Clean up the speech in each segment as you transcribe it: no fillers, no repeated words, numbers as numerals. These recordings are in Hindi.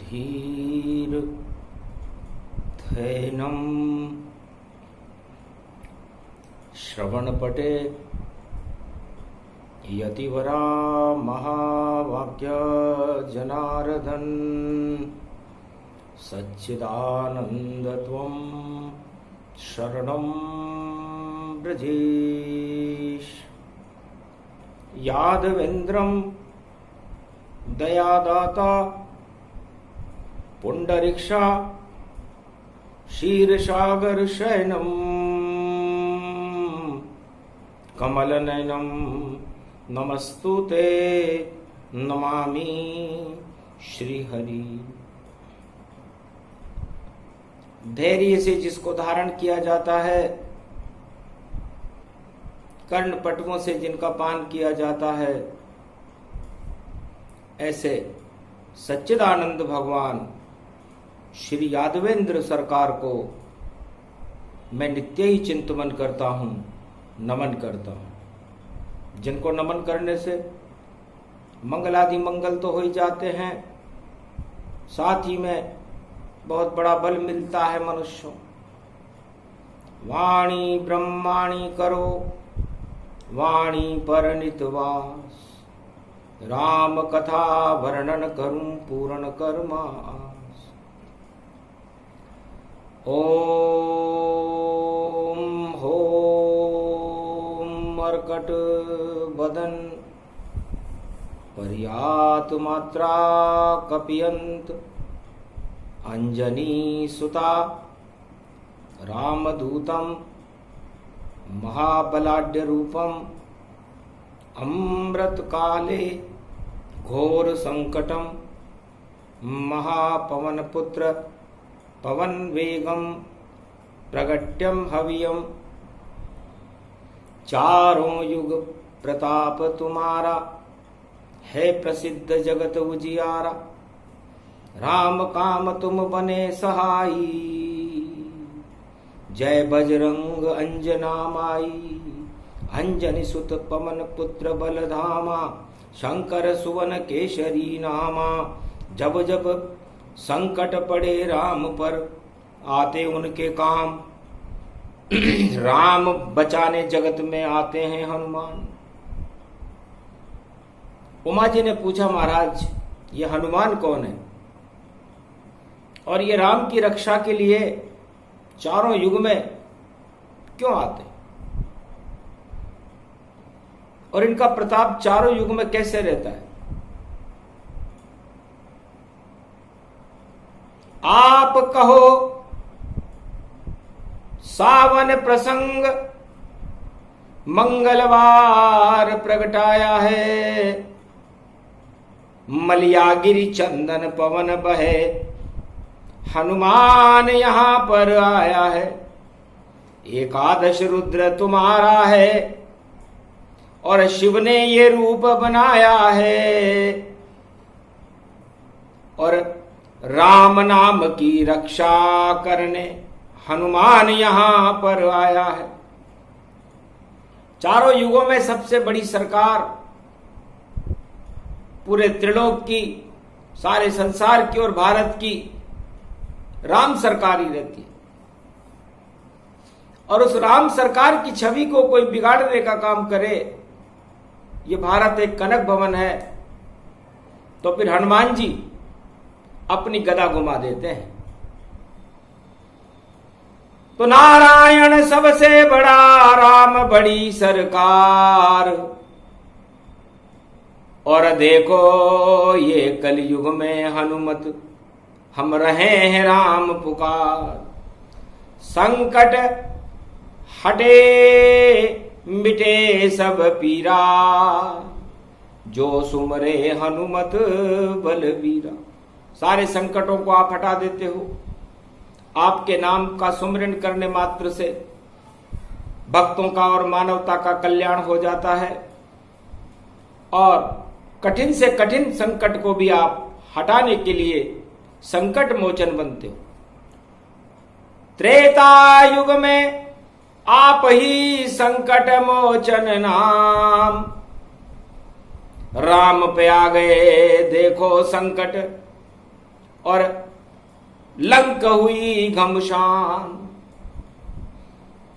धीर्थैनं श्रवणपटे यतिवरा महावाक्य जनार्दन सच्चिदानन्दत्वं शरणं ब्रजेश। यादवेन्द्रं दयादाता पुंडरीक्षा क्षीरसागर शयनम कमलनयनम नमस्तुते नमामि श्रीहरि। धैर्य से जिसको धारण किया जाता है, कर्ण पटुओं से जिनका पान किया जाता है, ऐसे सच्चिदानंद भगवान श्री यादवेंद्र सरकार को मैं नित्य ही चिंतन करता हूं, नमन करता हूं। जिनको नमन करने से मंगलादि मंगल तो हो ही जाते हैं, साथ ही में बहुत बड़ा बल मिलता है मनुष्यों। वाणी ब्रह्माणी करो वाणी पर नितवास, राम कथा वर्णन करूं पूर्ण कर्मास। ओम होम मर्कट बदन पर्यात मात्रा कपियंत अंजनी सुता रामदूतम महाबलाढ्य रूपम अमृत काले घोर संकटम महापवन पुत्र पवन वेगम प्रगट्यम हवियम। चारों युग प्रताप तुम्हारा है प्रसिद्ध जगत उजियारा। राम काम तुम बने सहाई, जय बजरंग अंजना माई। अंजनी सुत पवन पुत्र बलधामा, शंकर सुवन केशरी नामा। जब जब संकट पड़े राम पर, आते उनके काम। राम बचाने जगत में आते हैं हनुमान। उमा जी ने पूछा, महाराज ये हनुमान कौन है और ये राम की रक्षा के लिए चारों युग में क्यों आते और इनका प्रताप चारों युग में कैसे रहता है? आप कहो सावन प्रसंग मंगलवार प्रगटाया है। मलियागिरी चंदन पवन बहे, हनुमान यहां पर आया है। एकादश रुद्र तुम्हारा है और शिव ने ये रूप बनाया है। और राम नाम की रक्षा करने हनुमान यहां पर आया है। चारों युगों में सबसे बड़ी सरकार पूरे त्रिलोक की, सारे संसार की और भारत की राम सरकार ही रहती है। और उस राम सरकार की छवि को कोई बिगाड़ने का काम करे, ये भारत एक कनक भवन है, तो फिर हनुमान जी अपनी गदा घुमा देते हैं। तो नारायण सबसे बड़ा, राम बड़ी सरकार। और देखो ये कलयुग में हनुमत, हम रहे हैं राम पुकार। संकट हटे मिटे सब पीरा, जो सुमरे हनुमत बलवीरा। सारे संकटों को आप हटा देते हो। आपके नाम का सुमरन करने मात्र से भक्तों का और मानवता का कल्याण हो जाता है और कठिन से कठिन संकट को भी आप हटाने के लिए संकट मोचन बनते हो। त्रेता युग में आप ही संकट मोचन नाम। राम पे आ गए देखो संकट और लंक हुई घमशान।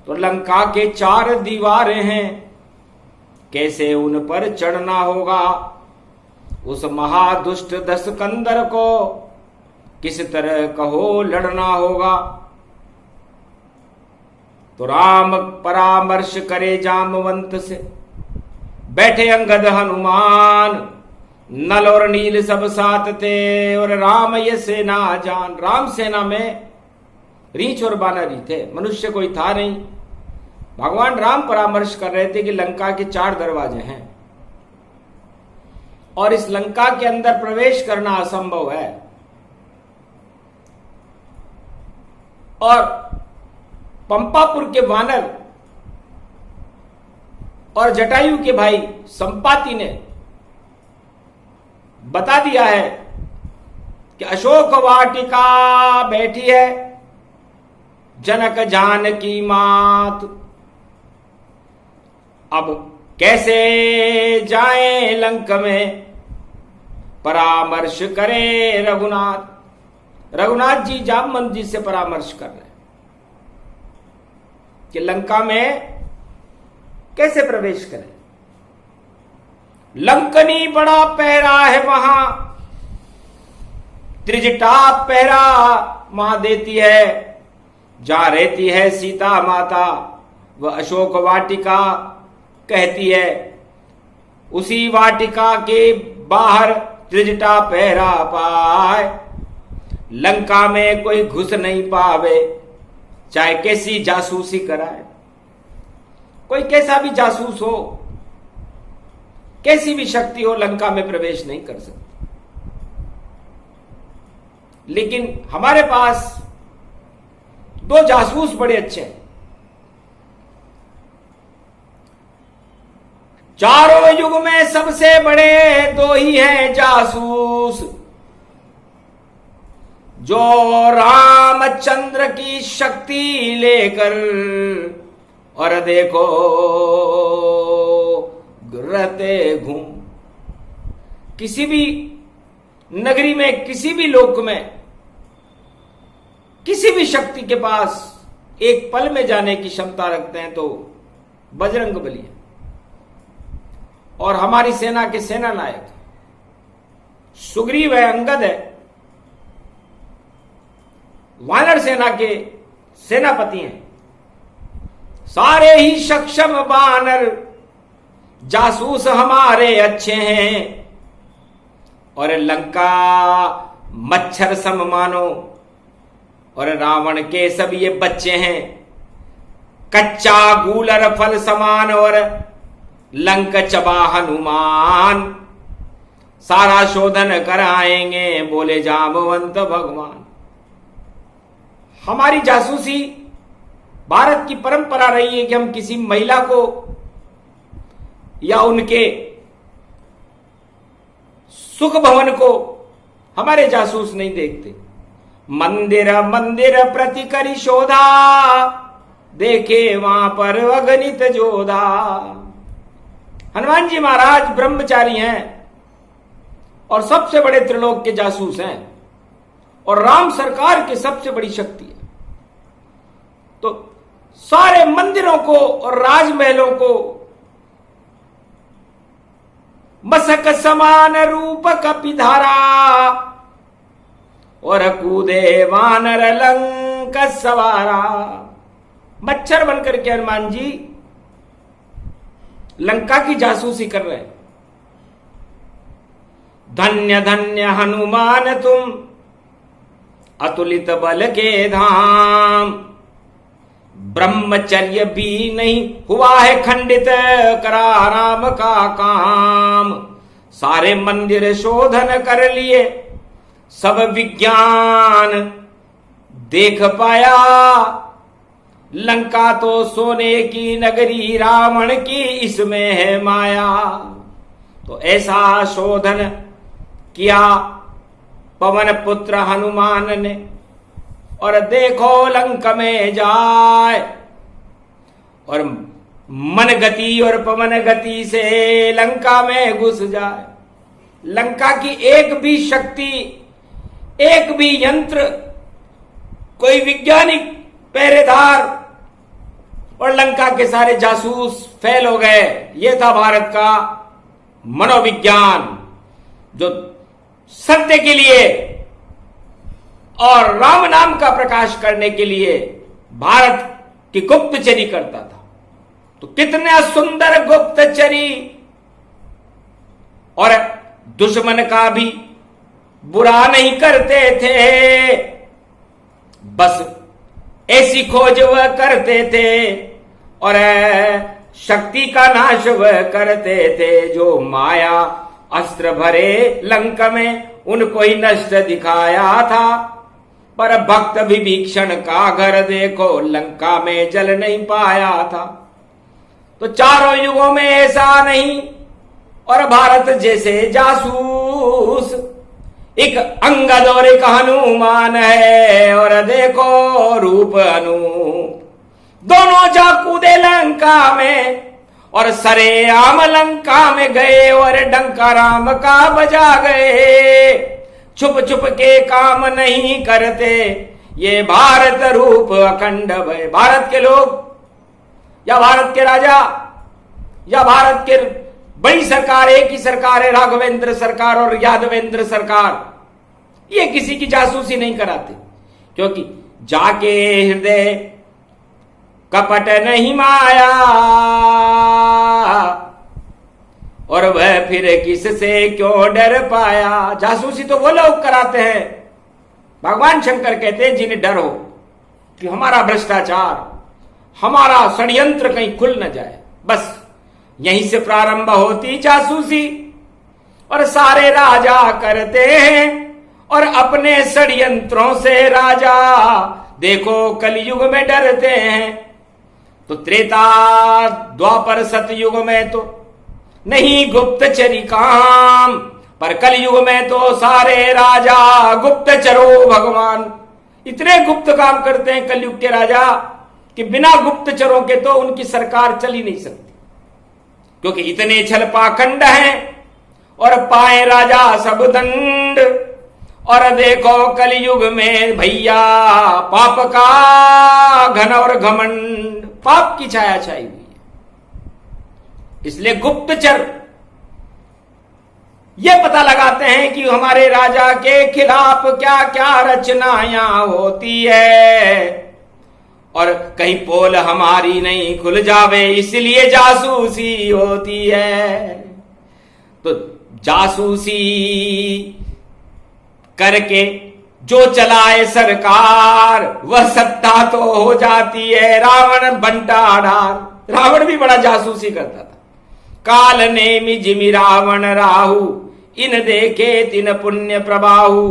तो लंका के 4 दीवारें हैं, कैसे उन पर चढ़ना होगा, उस महादुष्ट दशकंदर को किस तरह कहो लड़ना होगा। तो राम परामर्श करे जामवंत से, बैठे अंगद हनुमान, नल और नील सब साथ थे, और राम ये सेना जान। राम सेना में रीछ और बानर ही थे, मनुष्य कोई था नहीं। भगवान राम परामर्श कर रहे थे कि लंका के 4 दरवाजे हैं और इस लंका के अंदर प्रवेश करना असंभव है। और पंपापुर के वानर और जटायु के भाई संपाति ने बता दिया है कि अशोक वाटिका बैठी है जनक जानकी मात। अब कैसे जाएं लंक में, परामर्श करे रघुनाथ। रघुनाथ जी जामवंत जी से परामर्श कर रहे हैं कि लंका में कैसे प्रवेश करें। लंकनी बड़ा पहरा है वहां, त्रिजटा पहरा वहां देती है, जहां रहती है सीता माता। वह अशोक वाटिका कहती है, उसी वाटिका के बाहर त्रिजटा पहरा पाए, लंका में कोई घुस नहीं पावे, चाहे कैसी जासूसी कराए। कोई कैसा भी जासूस हो, कैसी भी शक्ति हो, लंका में प्रवेश नहीं कर सकती। लेकिन हमारे पास 2 जासूस बड़े अच्छे हैं। चारों युग में सबसे बड़े 2 ही हैं जासूस, जो रामचंद्र की शक्ति लेकर और देखो रहते घूम। किसी भी नगरी में, किसी भी लोक में, किसी भी शक्ति के पास एक पल में जाने की क्षमता रखते हैं तो बजरंगबली है। और हमारी सेना के सेना नायक सुग्रीव है, अंगद है, वानर सेना के सेनापति हैं। सारे ही सक्षम वानर जासूस हमारे अच्छे हैं, और लंका मच्छर सम मानो, और रावण के सब ये बच्चे हैं कच्चा गूलर फल समान, और लंक चबा हनुमान सारा शोधन कराएंगे, बोले जामवंत भगवान। हमारी जासूसी भारत की परंपरा रही है कि हम किसी महिला को या उनके सुख भवन को हमारे जासूस नहीं देखते। मंदिर मंदिर प्रति करी शोधा, देखे वहां पर अगणित जोधा। हनुमान जी महाराज ब्रह्मचारी हैं और सबसे बड़े त्रिलोक के जासूस हैं, और राम सरकार की सबसे बड़ी शक्ति है। तो सारे मंदिरों को और राजमहलों को मसक समान रूप कपिधारा, और कूदे वानर लंक सवारा। मच्छर बनकर के हनुमान जी लंका की जासूसी कर रहे हैं। धन्य धन्य हनुमान तुम, अतुलित बल के धाम, ब्रह्मचर्य भी नहीं हुआ है खंडित, करा राम का काम। सारे मंदिर शोधन कर लिए, सब विज्ञान देख पाया, लंका तो सोने की नगरी, रावण की इसमें है माया। तो ऐसा शोधन किया पवन पुत्र हनुमान ने, और देखो लंक में जाए, और मन गति और पवन गति से लंका में घुस जाए। लंका की एक भी शक्ति एक भी यंत्र, कोई वैज्ञानिक पहरेदार, और लंका के सारे जासूस फेल हो गए। यह था भारत का मनोविज्ञान, जो सत्य के लिए और राम नाम का प्रकाश करने के लिए भारत की गुप्तचरी करता था। तो कितने सुंदर गुप्तचरी, और दुश्मन का भी बुरा नहीं करते थे, बस ऐसी खोज वह करते थे और शक्ति का नाश वह करते थे। जो माया अस्त्र भरे लंका में उनको ही नष्ट दिखाया था, पर भक्त विभीषण का घर देखो लंका में जल नहीं पाया था। तो चारों युगों में ऐसा नहीं, और भारत जैसे जासूस एक अंगद और एक हनुमान है, और देखो रूप अनूप। दोनों जा कूदे लंका में और सरेआम लंका में गए, और डंका राम का बजा गए। छुप छुप के काम नहीं करते, ये भारत रूप अखंड भय। भारत के लोग या भारत के राजा या भारत के बड़ी सरकार, एक ही सरकार है, राघवेंद्र सरकार और यादवेंद्र सरकार, ये किसी की जासूसी नहीं कराते, क्योंकि जाके हृदय कपट नहीं माया, और वह फिर किससे क्यों डर पाया। जासूसी तो वो लोग कराते हैं, भगवान शंकर कहते हैं, जिन्हें डर हो कि हमारा भ्रष्टाचार, हमारा षड्यंत्र कहीं खुल न जाए। बस यहीं से प्रारंभ होती जासूसी, और सारे राजा करते हैं और अपने षड्यंत्रों से राजा देखो कलयुग में डरते हैं। तो त्रेता द्वापर सतयुग में तो नहीं गुप्तचरी काम, पर कलयुग में तो सारे राजा गुप्तचरो भगवान। इतने गुप्त काम करते हैं कलयुग के राजा कि बिना गुप्तचरों के तो उनकी सरकार चल ही नहीं सकती, क्योंकि इतने छल पाखंड हैं और पाए राजा सब दंड। और देखो कलयुग में भैया पाप का घन और घमंड, पाप की छाया छाई हुई है। इसलिए गुप्तचर ये पता लगाते हैं कि हमारे राजा के खिलाफ क्या क्या रचनाएं होती है, और कहीं पोल हमारी नहीं खुल जावे, इसलिए जासूसी होती है। तो जासूसी करके जो चलाए सरकार, वह सत्ता तो हो जाती है। रावण बंटा डार, रावण भी बड़ा जासूसी करता था। काल नेमि जिमि रावण राहु, इन देखे तिन पुण्य प्रबाहु।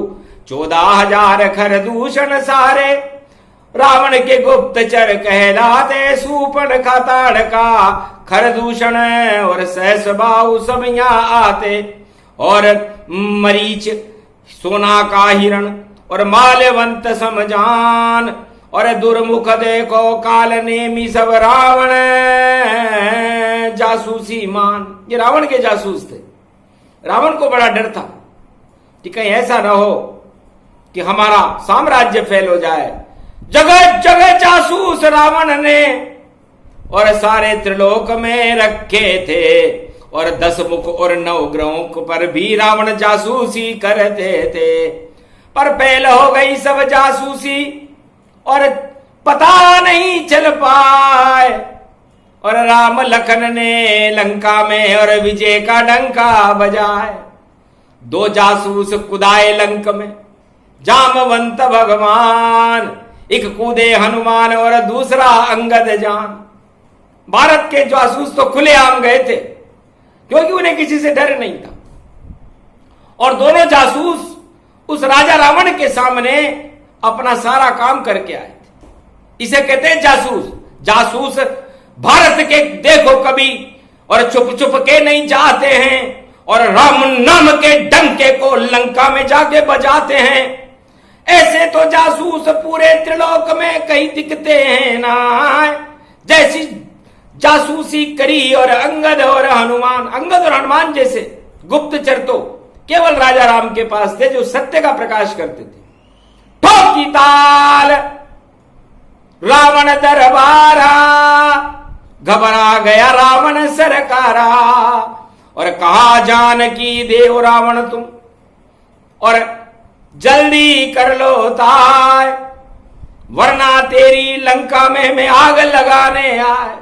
14,000 खर दूषण सारे, रावण के गुप्तचर कहलाते। सूपन खाताड़ का खर दूषण और सहस बाहु सब यहाँ आते। और मरीच सोना का हिरण और माल्यवंत समजान, और दुर्मुख देखो काल नेमी सब रावण जासूसी मान। ये रावण के जासूस थे। रावण को बड़ा डर था कि कहीं ऐसा ना हो कि हमारा साम्राज्य फेल हो जाए। जगह जगह जासूस रावण ने और सारे त्रिलोक में रखे थे, और 10 मुख और 9 ग्रहों पर भी रावण जासूसी करते थे। पर फेल हो गई सब जासूसी और पता नहीं चल पाए। और राम लखन ने लंका में और विजय का डंका बजाए। 2 जासूस कुदाए लंक में, जामवंत भगवान। एक कूदे हनुमान और दूसरा अंगद जान। भारत के जासूस तो खुलेआम गए थे, क्योंकि उन्हें किसी से डर नहीं था। और दोनों जासूस उस राजा रावण के सामने अपना सारा काम करके आए थे। इसे कहते हैं जासूस। जासूस भारत के देखो कभी और छुप छुप के नहीं जाते हैं, और राम नाम के डंके को लंका में जाके बजाते हैं। ऐसे तो जासूस पूरे त्रिलोक में कहीं दिखते हैं ना। जैसी जासूसी करी और अंगद और हनुमान, अंगद और हनुमान जैसे गुप्तचर तो केवल राजा राम के पास थे जो सत्य का प्रकाश करते थे। ठोकी ताल रावण दरबारा, घबरा गया रावण सरकारा, और कहा जानकी देव रावण तुम, और जल्दी कर लो ताय, वरना तेरी लंका में मैं आग लगाने आए।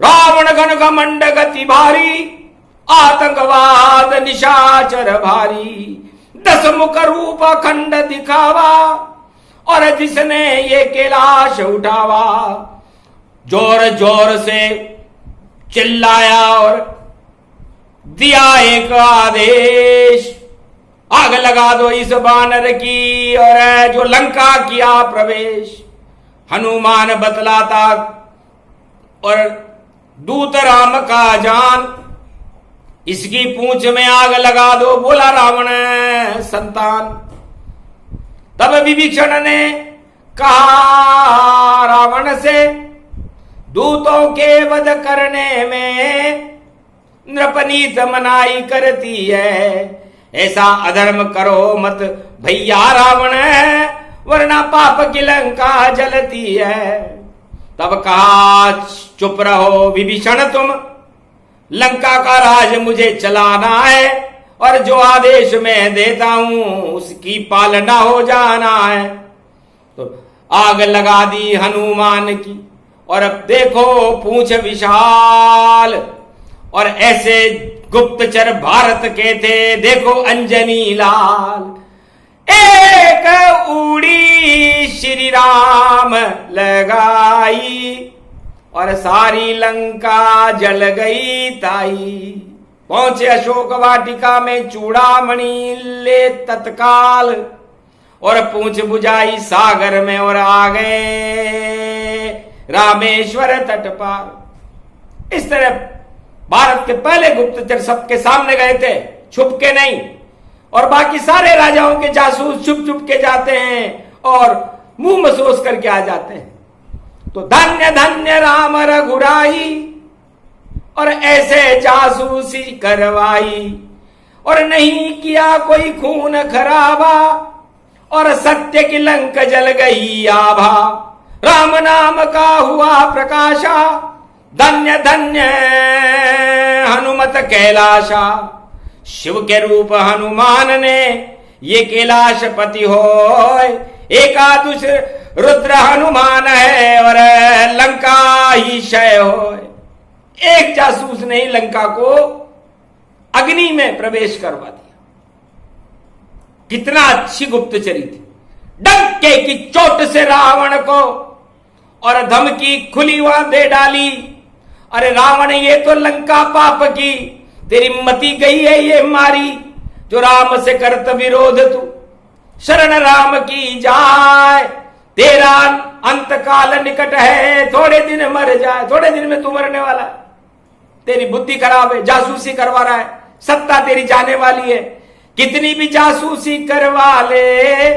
रावण घन घमंड गति भारी, आतंकवाद निशाचर भारी, 10 मुख रूप खंड दिखावा, और जिसने ये कैलाश उठावा। जोर जोर से चिल्लाया और दिया एक आदेश, आग लगा दो इस बानर की, और जो लंका किया प्रवेश। हनुमान बतलाता और दूत राम का जान, इसकी पूंछ में आग लगा दो, बोला रावण संतान। तब विभीषण ने कहा रावण से, दूतों के वध करने में नृपनीत मनाई करती है, ऐसा अधर्म करो मत भैया रावण, वरना पाप की लंका जलती है। तब कहा चुप रहो विभीषण तुम, लंका का राज मुझे चलाना है, और जो आदेश मैं देता हूं उसकी पालना हो जाना है। तो आग लगा दी हनुमान की, और अब देखो पूंछ विशाल, और ऐसे गुप्तचर भारत के थे, देखो अंजनी लाल। एक उड़ी श्री राम लगाई, और सारी लंका जल गई ताई। पहुंचे अशोक वाटिका में चूड़ामणि ले तत्काल, और पूंछ बुझाई सागर में, और आ गए रामेश्वर तट पार। इस तरह भारत के पहले गुप्तचर सबके सामने गए थे, छुप के नहीं, और बाकी सारे राजाओं के जासूस छुप छुप के जाते हैं और मुंह महसूस करके आ जाते हैं। तो धन्य धन्य राम रघुराई, और ऐसे जासूसी करवाई, और नहीं किया कोई खून खराबा, और सत्य की लंक जल गई आभा। राम नाम का हुआ प्रकाशा, धन्य धन्य हनुमत कैलाशा। शिव के रूप हनुमान ने ये कैलाश पति होय, एकादश रुद्र हनुमान है, और लंका ही क्षय होय। एक जासूस ने ही लंका को अग्नि में प्रवेश करवा दिया। कितना अच्छी गुप्तचरी थी। डंके की चोट से रावण को और धमकी खुली वहां दे डाली, अरे रावण ये तो लंका पाप की, तेरी मति गई है ये मारी, जो राम से करत विरोध तू, शरण राम की जाए, तेरा अंत काल निकट है, थोड़े दिन मर जाए, थोड़े दिन में तू मरने वाला है, तेरी बुद्धि खराब है, जासूसी करवा रहा है, सत्ता तेरी जाने वाली है, कितनी भी जासूसी करवा ले,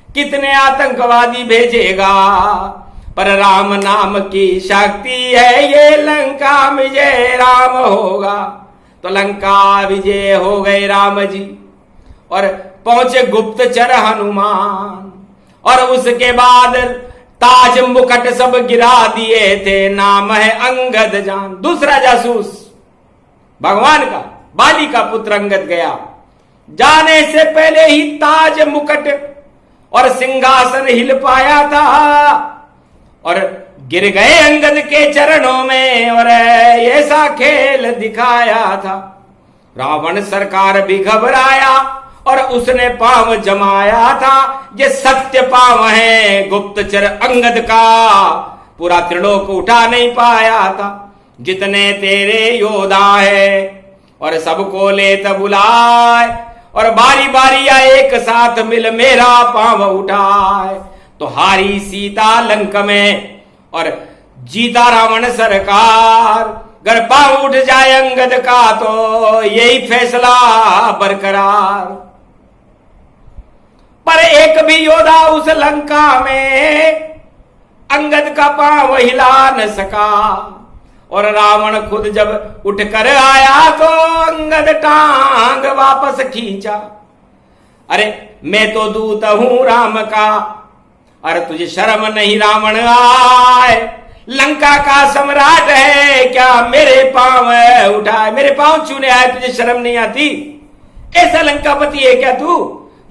कितने आतंकवादी भेजेगा, पर राम नाम की शक्ति है, ये लंका विजय राम होगा। तो लंका विजय हो गए राम जी, और पहुंचे गुप्तचर हनुमान, और उसके बाद ताज मुकुट सब गिरा दिए थे, नाम है अंगद जान। दूसरा जासूस भगवान का, बाली का पुत्र अंगद गया, जाने से पहले ही ताज मुकुट और सिंहासन हिल पाया था, और गिर गए अंगद के चरणों में, और ऐसा खेल दिखाया था। रावण सरकार भी घबराया, और उसने पांव जमाया था, ये सत्य पांव है गुप्तचर अंगद का, पूरा त्रिलोक उठा नहीं पाया था। जितने तेरे योद्धा है, और सबको ले तब बुलाए, और बारी बारी एक साथ मिल मेरा पांव उठाए। तो हारी सीता लंक में, और जीता रावण सरकार, अगर पांव उठ जाए अंगद का तो यही फैसला बरकरार। पर एक भी योद्धा उस लंका में अंगद का पांव हिला न सका, और रावण खुद जब उठकर आया तो अंगद टांग वापस खींचा। अरे मैं तो दूत हूं राम का, अरे तुझे शर्म नहीं रावण आए, लंका का सम्राट है क्या मेरे पांव उठाए, मेरे पांव छूने आए, तुझे शर्म नहीं आती? ऐसा लंकापति है क्या तू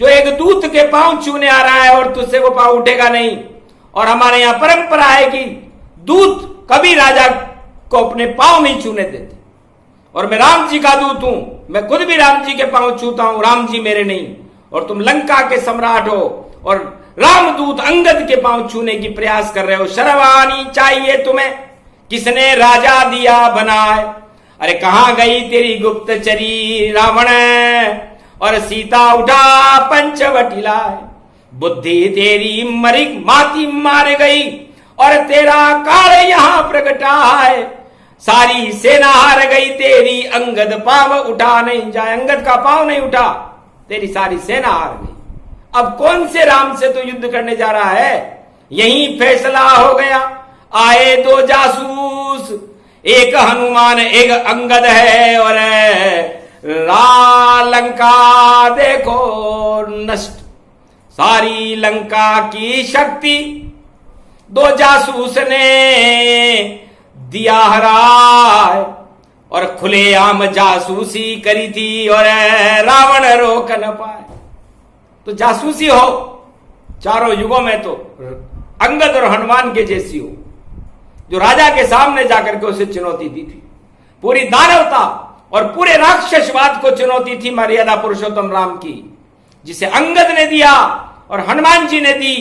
जो एक दूत के पांव छूने आ रहा है और तुझसे वो पांव उठेगा नहीं? और हमारे यहां परंपरा है कि दूत कभी राजा को अपने पांव नहीं छूने देते। और मैं राम जी का दूत हूं, मैं खुद भी राम जी के पांव छूता हूं, राम जी मेरे नहीं। और तुम लंका के सम्राट हो और रामदूत अंगद के पांव छूने की प्रयास कर रहे हो। शर्म आनी चाहिए तुम्हें, किसने राजा दिया बनाए? अरे कहां गई तेरी गुप्तचरी रावण, और सीता उठा पंचवटी लाए। बुद्धि तेरी मरी माती मार गई और तेरा काल यहां प्रगटाए। सारी सेना हार गई तेरी, अंगद पांव उठा नहीं जाए। अंगद का पांव नहीं उठा, तेरी सारी सेना हार गई। अब कौन से राम से तो युद्ध करने जा रहा है? यही फैसला हो गया। आए दो जासूस, एक हनुमान एक अंगद है, और लंका देखो नष्ट, सारी लंका की शक्ति दो जासूस ने दिया हराए। और खुलेआम जासूसी करी थी और रावण रोक न पाए। तो जासूसी हो चारों युगों में तो अंगद और हनुमान के जैसी हो, जो राजा के सामने जाकर के उसे चुनौती दी थी। पूरी दानवता और पूरे राक्षसवाद को चुनौती थी मर्यादा पुरुषोत्तम राम की, जिसे अंगद ने दिया और हनुमान जी ने दी।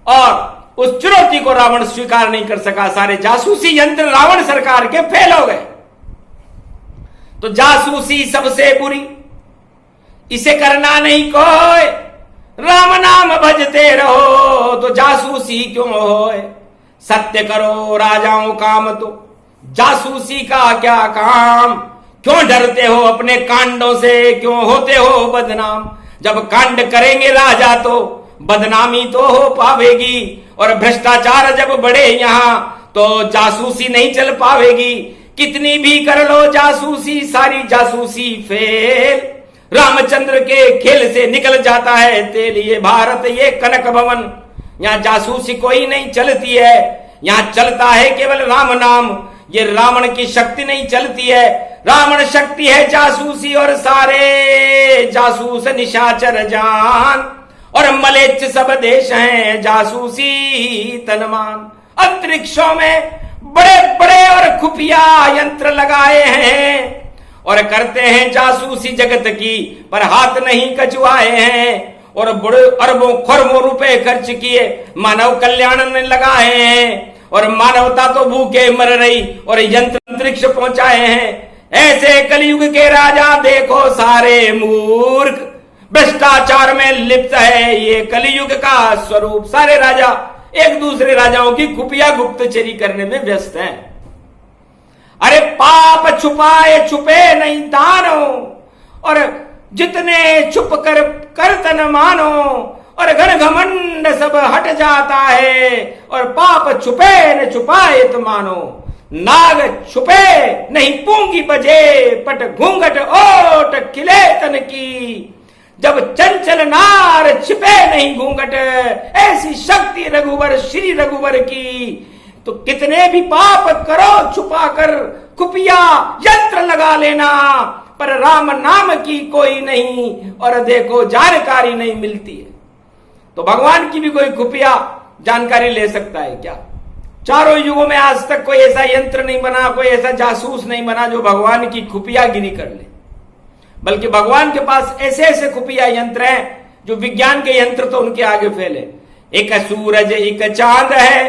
और उस चुनौती को रावण स्वीकार नहीं कर सका। सारे जासूसी यंत्र रावण सरकार के फेल हो गए। तो जासूसी सबसे बुरी, इसे करना नहीं कोई, राम नाम भजते रहो तो जासूसी क्यों होए। सत्य करो राजाओं काम, तो जासूसी का क्या काम? क्यों डरते हो अपने कांडों से, क्यों होते हो बदनाम? जब कांड करेंगे राजा तो बदनामी तो हो पावेगी, और भ्रष्टाचार जब बढ़े यहां तो जासूसी नहीं चल पावेगी। कितनी भी कर लो जासूसी, सारी जासूसी फेल। रामचंद्र के खेल से निकल जाता है तेल। ये भारत ये कनक भवन, यहां जासूसी कोई नहीं चलती है, यहां चलता है केवल राम नाम। ये रावण की शक्ति नहीं चलती है, रावण शक्ति है जासूसी। और सारे जासूस निशाचर जान, और मलेच्छ सब देश हैं जासूसी तनमान। अंतरिक्षों में बड़े बड़े और खुफिया यंत्र लगाए हैं और करते हैं जासूसी जगत की, पर हाथ नहीं कचवाए हैं। और बड़े अरबों खरबों रुपए खर्च किए मानव कल्याण में लगाए हैं, और मानवता तो भूखे मर रही और यंत्र अंतरिक्ष पहुंचाए हैं। ऐसे कलयुग के राजा देखो सारे मूर्ख, भ्रष्टाचार में लिप्त है ये कलयुग का स्वरूप। सारे राजा एक दूसरे राजाओं की खुफिया गुप्तचरी करने में व्यस्त हैं। अरे पाप छुपाए छुपे नहीं दानो, और जितने छुप कर करतन मानो, और घन घमंड सब हट जाता है। और पाप छुपे न छुपाए तो मानो, नाग छुपे नहीं पूंगी बजे, पट घूंघट ओट खिले तन की। जब चंचल नार छिपे नहीं घूंघट, ऐसी शक्ति रघुवर श्री रघुवर की। तो कितने भी पाप करो छुपा कर, खुफिया यंत्र लगा लेना, पर राम नाम की कोई नहीं, और देखो जानकारी नहीं मिलती है। तो भगवान की भी कोई खुफिया जानकारी ले सकता है क्या? चारों युगों में आज तक कोई ऐसा यंत्र नहीं बना, कोई ऐसा जासूस नहीं बना जो भगवान की खुफिया गिरी कर ले। बल्कि भगवान के पास ऐसे ऐसे खुफिया यंत्र हैं जो विज्ञान के यंत्र तो उनके आगे फैले। एक सूरज एक चांद है,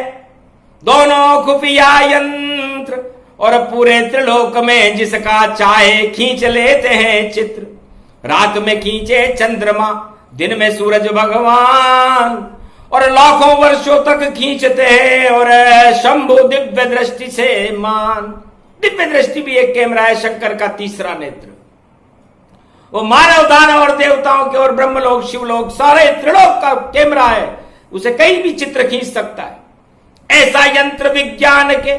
दोनों खुफिया यंत्र, और पूरे त्रिलोक में जिसका चाहे खींच लेते हैं चित्र। रात में खींचे चंद्रमा, दिन में सूरज भगवान, और लाखों वर्षों तक खींचते हैं। और शंभु दिव्य दृष्टि से मान, दिव्य दृष्टि भी एक कैमरा है, शंकर का तीसरा नेत्र। वो मानव दानव और देवताओं के और ब्रह्मलोक शिवलोक सारे त्रिलोक का कैमरा है, उसे कहीं भी चित्र खींच सकता है। ऐसा यंत्र विज्ञान के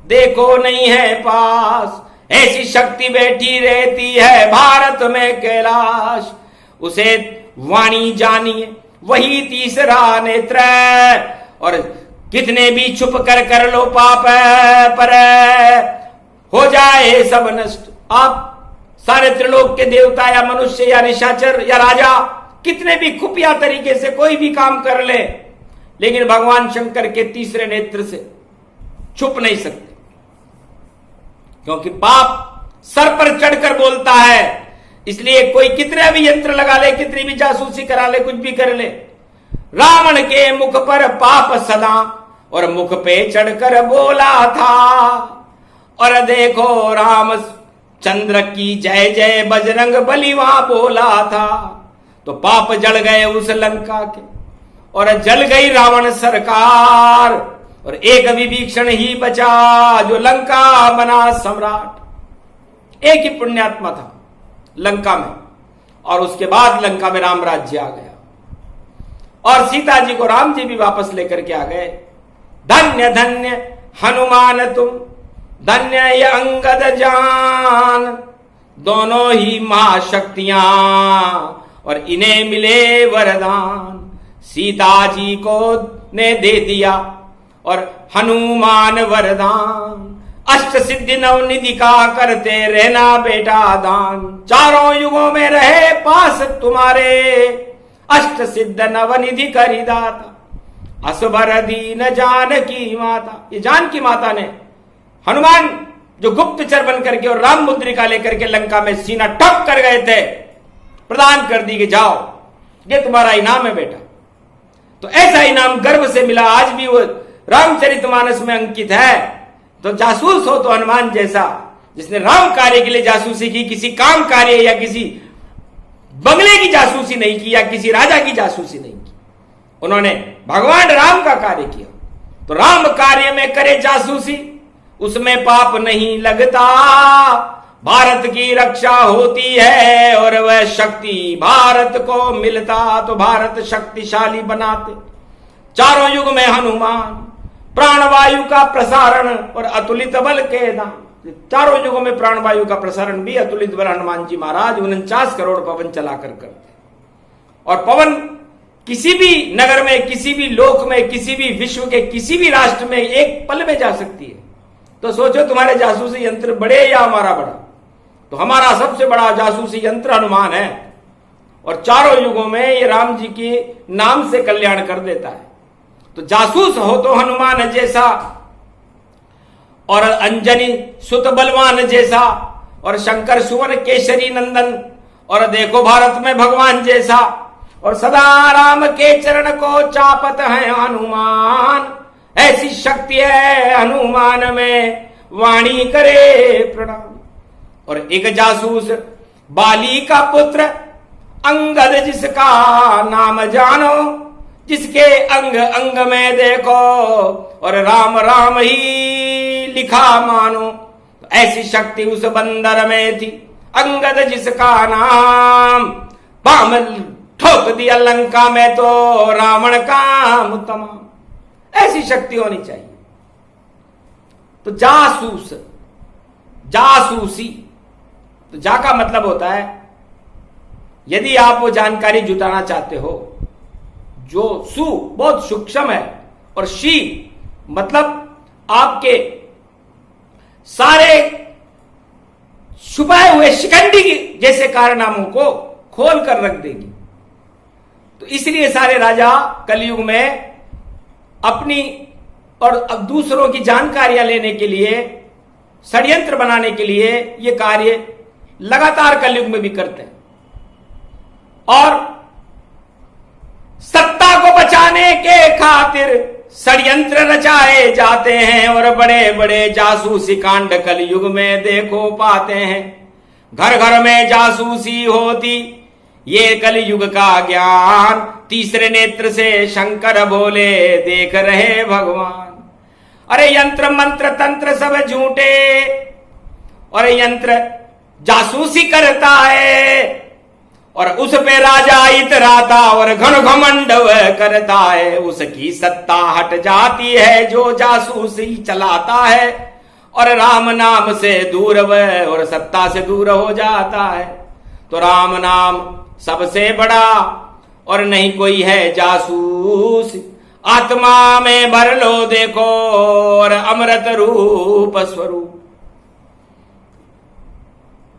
देखो नहीं है पास, ऐसी शक्ति बैठी रहती है भारत में कैलाश। उसे वाणी जानिए वही तीसरा नेत्र, और कितने भी छुप कर लो पाप पर हो जाए सब नष्ट। आप सारे त्रिलोक के देवता या मनुष्य या निशाचर या राजा कितने भी खुफिया तरीके से कोई भी काम कर ले, लेकिन भगवान शंकर के तीसरे नेत्र से छुप नहीं सकते, क्योंकि पाप सर पर चढ़कर बोलता है। इसलिए कोई कितने भी यंत्र लगा ले, कितनी भी जासूसी करा ले, कुछ भी कर ले, रावण के मुख पर पाप सदा और मुख पे चढ़कर बोला था। और देखो राम चंद्र की जय जय बजरंग बली वहां बोला था, तो पाप जल गए उस लंका के और जल गई रावण सरकार, और एक विभीषण ही बचा जो लंका बना सम्राट। एक ही पुण्यात्मा था लंका में, और उसके बाद लंका में राम राज्य आ गया और सीता जी को राम जी भी वापस लेकर के आ गए। धन्य धन्य हनुमान तुम, धन्य ये अंगद जान, दोनों ही महाशक्तियां और इन्हें मिले वरदान। सीता जी को ने दे दिया और हनुमान वरदान, अष्ट सिद्धि नवनिधि का करते रहना बेटा दान। चारों युगों में रहे पास तुम्हारे, अष्ट सिद्ध नवनिधि करिदाता, असबर दीन जानकी माता। ये जानकी माता ने हनुमान जो गुप्तचर बन करके और राम मुद्रिका लेकर के लंका में सीना ठप कर गए थे, प्रदान कर दी कि जाओ ये तुम्हारा इनाम है बेटा। तो ऐसा इनाम गर्व से मिला, आज भी वो रामचरितमानस में अंकित है। तो जासूस हो तो हनुमान जैसा, जिसने राम कार्य के लिए जासूसी की, किसी काम कार्य या किसी बंगले की जासूसी नहीं की या किसी राजा की जासूसी नहीं की, उन्होंने भगवान राम का कार्य किया। तो राम कार्य में करे जासूसी, उसमें पाप नहीं लगता, भारत की रक्षा होती है और वह शक्ति भारत को मिलता, तो भारत शक्तिशाली बनाते। चारों युग में हनुमान, प्राणवायु का प्रसारण और अतुलित बल के दान। चारों युगों में प्राणवायु का प्रसारण भी अतुलित बल हनुमान जी महाराज 49 करोड़ पवन चलाकर करते। और पवन किसी भी नगर में, किसी भी लोक में, किसी भी विश्व के किसी भी राष्ट्र में एक पल में जा सकती है। तो सोचो तुम्हारे जासूसी यंत्र बड़े या हमारा बड़ा, तो हमारा सबसे बड़ा जासूसी यंत्र हनुमान है, और चारों युगों में ये राम जी के नाम से कल्याण कर देता है। तो जासूस हो तो हनुमान जैसा, और अंजनी सुत बलवान जैसा, और शंकर सुवन केशरी नंदन, और देखो भारत में भगवान जैसा, और सदा राम के चरण को चापत है हनुमान। ऐसी शक्ति है हनुमान में, वाणी करे प्रणाम। और एक जासूस बाली का पुत्र अंगद, जिसका नाम जानो, जिसके अंग अंग में देखो और राम राम ही लिखा मानो। ऐसी शक्ति उस बंदर में थी, अंगद जिसका नाम, बाम ठोक दिया लंका में तो रावण काम तमाम। ऐसी शक्ति होनी चाहिए। तो जासूस, जासूसी, तो जा का मतलब होता है, यदि आप वो जानकारी जुटाना चाहते हो, जो सु बहुत सूक्ष्म है, और शी मतलब आपके सारे छुपाए हुए शिकंडी जैसे कारनामों को खोल कर रख देगी। तो इसलिए सारे राजा कलयुग में अपनी और अब दूसरों की जानकारियां लेने के लिए, षड्यंत्र बनाने के लिए ये कार्य लगातार कलयुग में भी करते हैं। और सत्ता को बचाने के खातिर षड्यंत्र रचाए जाते हैं, और बड़े बड़े जासूसी कांड कलयुग में देखो पाते हैं। घर घर में जासूसी होती, ये कलयुग का ज्ञान, तीसरे नेत्र से शंकर बोले देख रहे भगवान। अरे यंत्र मंत्र तंत्र सब झूठे, और यंत्र जासूसी करता है, और उस पे राजा इतराता और घन घमंड करता है। उसकी सत्ता हट जाती है जो जासूसी चलाता है, और राम नाम से दूर वह और सत्ता से दूर हो जाता है। तो राम नाम सबसे बड़ा और नहीं कोई है जासूस, आत्मा में भर लो देखो और अमृत रूप स्वरूप।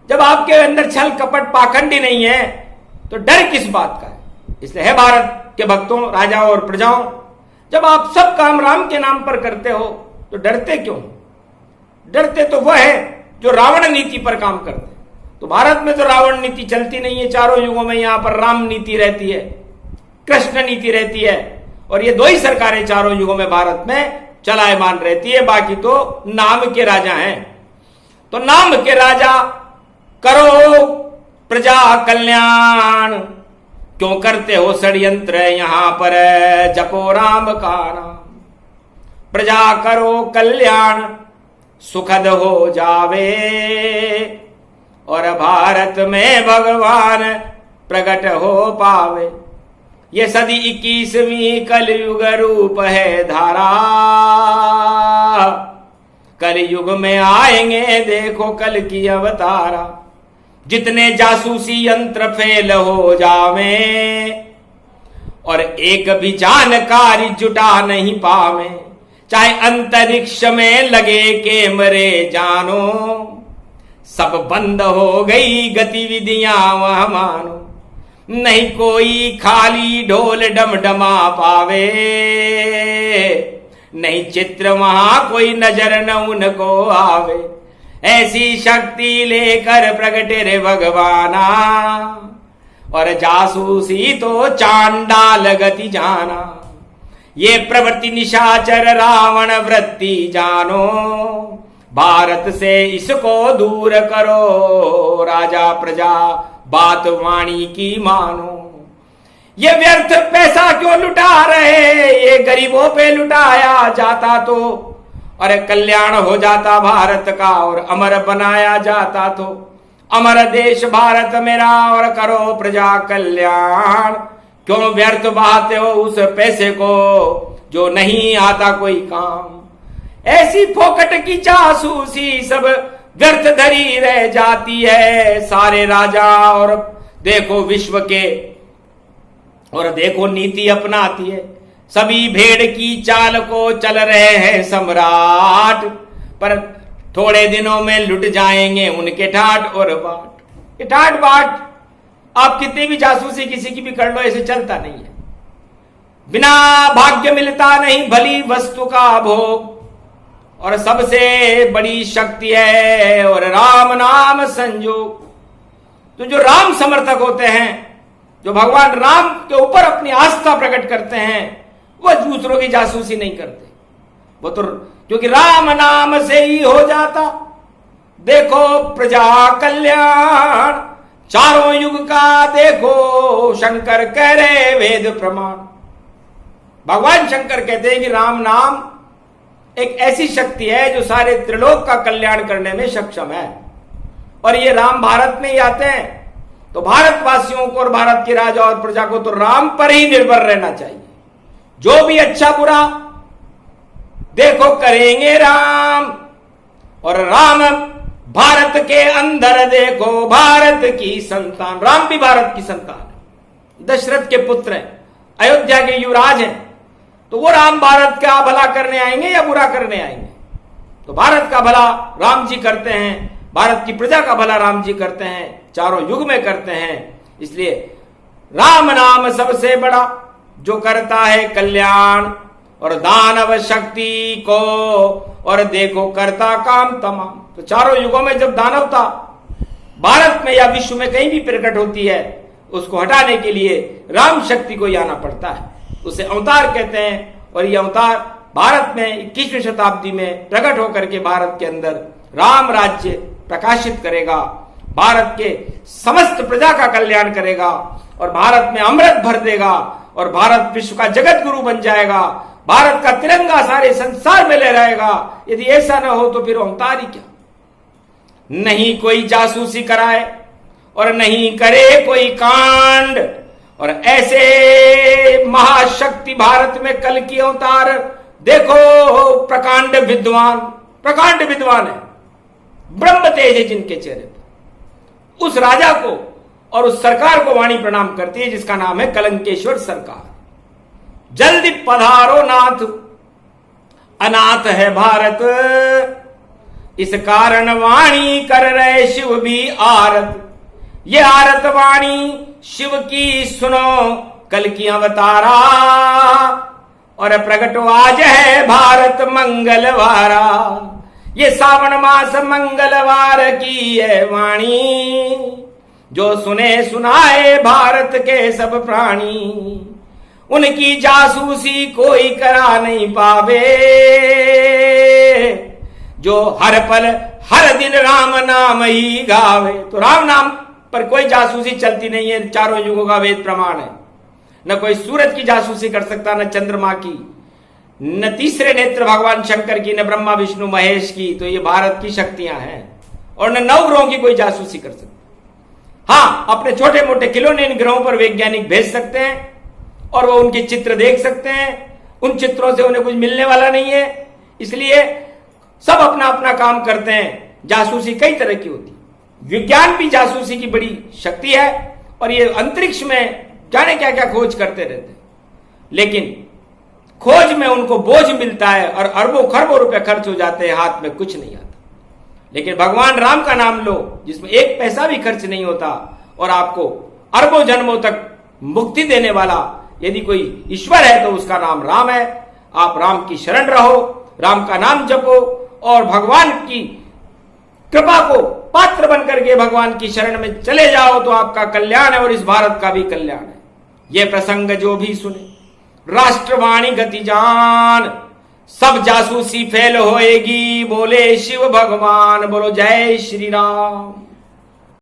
जब आपके अंदर छल कपट पाखंड ही नहीं है तो डर किस बात का है। इसलिए है भारत के भक्तों, राजाओं और प्रजाओं, जब आप सब काम राम के नाम पर करते हो तो डरते क्यों? डरते तो वह है जो रावण नीति पर काम करते। तो भारत में तो रावण नीति चलती नहीं है, चारों युगों में यहां पर राम नीति रहती है, कृष्ण नीति रहती है, और ये दो ही सरकारें चारों युगों में भारत में चलायमान रहती है, बाकी तो नाम के राजा हैं। तो नाम के राजा करो प्रजा कल्याण, क्यों करते हो षड्यंत्र यहां पर, जपो राम का नाम। प्रजा करो कल्याण सुखद हो जावे, और भारत में भगवान प्रकट हो पावे। ये सदी 21वीं कलयुग रूप है धारा, कलयुग में आएंगे देखो कल की अवतारा। जितने जासूसी यंत्र फेल हो जावे, और एक भी जानकारी जुटा नहीं पावे। चाहे अंतरिक्ष में लगे कैमरे जानो, सब बंद हो गई गतिविधियां वह मानो। नहीं कोई खाली ढोल डमडमा पावे, नहीं चित्र वहां कोई नजर न उनको आवे। ऐसी शक्ति लेकर प्रगटे रे भगवाना, और जासूसी तो चांडाल गति जाना। ये प्रवृत्ति निशाचर रावण वृत्ति जानो, भारत से इसको दूर करो राजा प्रजा बात वाणी की मानो। ये व्यर्थ पैसा क्यों लुटा रहे, ये गरीबों पे लुटाया जाता तो और कल्याण हो जाता भारत का, और अमर बनाया जाता तो अमर देश भारत मेरा, और करो प्रजा कल्याण। क्यों व्यर्थ बहाते हो उस पैसे को जो नहीं आता कोई काम। ऐसी फोकट की जासूसी सब व्यर्थ धरी रह जाती है सारे राजा, और देखो विश्व के, और देखो नीति अपनाती है। सभी भेड़ की चाल को चल रहे हैं सम्राट, पर थोड़े दिनों में लुट जाएंगे उनके ठाट और बाट। ये ठाट बाट आप कितनी भी जासूसी किसी की भी कर लो, ऐसे चलता नहीं है। बिना भाग्य मिलता नहीं भली वस्तु का भोग, और सबसे बड़ी शक्ति है और राम नाम संयोग। तो जो राम समर्थक होते हैं, जो भगवान राम के ऊपर अपनी आस्था प्रकट करते हैं, वह दूसरों की जासूसी नहीं करते। वो तो क्योंकि राम नाम से ही हो जाता देखो प्रजा कल्याण। चारों युग का देखो शंकर कह रहे वेद प्रमाण। भगवान शंकर कहते हैं कि राम नाम एक ऐसी शक्ति है जो सारे त्रिलोक का कल्याण करने में सक्षम है, और ये राम भारत में ही आते हैं। तो भारतवासियों को और भारत के राजा और प्रजा को तो राम पर ही निर्भर रहना चाहिए। जो भी अच्छा बुरा देखो करेंगे राम, और राम भारत के अंदर देखो भारत की संतान। राम भी भारत की संतान है, दशरथ के पुत्र हैं, अयोध्या के युवराज हैं। तो वो राम भारत का भला करने आएंगे या बुरा करने आएंगे? तो भारत का भला राम जी करते हैं, भारत की प्रजा का भला राम जी करते हैं, चारों युग में करते हैं। इसलिए राम नाम सबसे बड़ा जो करता है कल्याण, और दानव शक्ति को और देखो करता काम तमाम। तो चारों युगों में जब दानवता भारत में या विश्व में कहीं भी प्रकट होती है, उसको हटाने के लिए राम शक्ति को ही आना पड़ता है। उसे अवतार कहते हैं, और यह अवतार भारत में 21वीं शताब्दी में प्रकट होकर के भारत के अंदर राम राज्य प्रकाशित करेगा, भारत के समस्त प्रजा का कल्याण करेगा, और भारत में अमृत भर देगा, और भारत विश्व का जगत गुरु बन जाएगा। भारत का तिरंगा सारे संसार में लहराएगा। यदि ऐसा न हो तो फिर अवतार ही क्या। नहीं कोई जासूसी कराए और नहीं करे कोई कांड, और ऐसे महाशक्ति भारत में कल की अवतार देखो प्रकांड विद्वान प्रकांड विद्वान है, ब्रह्म तेज है जिनके चेहरे पर, उस राजा को और उस सरकार को वाणी प्रणाम करती है जिसका नाम है कलंकेश्वर सरकार। जल्दी पधारो नाथ, अनाथ है भारत, इस कारण वाणी कर रहे शिव भी आरत। ये आरत वाणी शिव की सुनो, कल की अवतारा, और प्रगटो आज है भारत मंगलवारा। ये सावन मास मंगलवार की है वाणी, जो सुने सुनाए भारत के सब प्राणी। उनकी जासूसी कोई करा नहीं पावे, जो हर पल हर दिन राम नाम ही गावे। तो राम नाम पर कोई जासूसी चलती नहीं है, चारों युगों का वेद प्रमाण है। न कोई सूरज की जासूसी कर सकता, न चंद्रमा की, न तीसरे नेत्र भगवान शंकर की, न ब्रह्मा विष्णु महेश की। तो ये भारत की शक्तियां हैं, और न नवग्रहों की कोई जासूसी कर सकता। हाँ, अपने छोटे मोटे खिलौने इन ग्रहों पर वैज्ञानिक भेज सकते हैं और वो उनके चित्र देख सकते हैं। उन चित्रों से उन्हें कुछ मिलने वाला नहीं है, इसलिए सब अपना अपना काम करते हैं। जासूसी कई तरह की होती है, विज्ञान भी जासूसी की बड़ी शक्ति है, और ये अंतरिक्ष में जाने क्या क्या खोज करते रहते हैं, लेकिन खोज में उनको बोझ मिलता है और अरबों खरबों रुपए खर्च हो जाते हैं, हाथ में कुछ नहीं आता। लेकिन भगवान राम का नाम लो, जिसमें एक पैसा भी खर्च नहीं होता, और आपको अरबों जन्मों तक मुक्ति देने वाला यदि कोई ईश्वर है तो उसका नाम राम है। आप राम की शरण रहो, राम का नाम जपो, और भगवान की कृपा को पात्र बनकर के भगवान की शरण में चले जाओ, तो आपका कल्याण है और इस भारत का भी कल्याण है। ये प्रसंग जो भी सुने, राष्ट्रवाणी गति जान, सब जासूसी फेल होएगी, बोले शिव भगवान। बोलो जय श्री राम।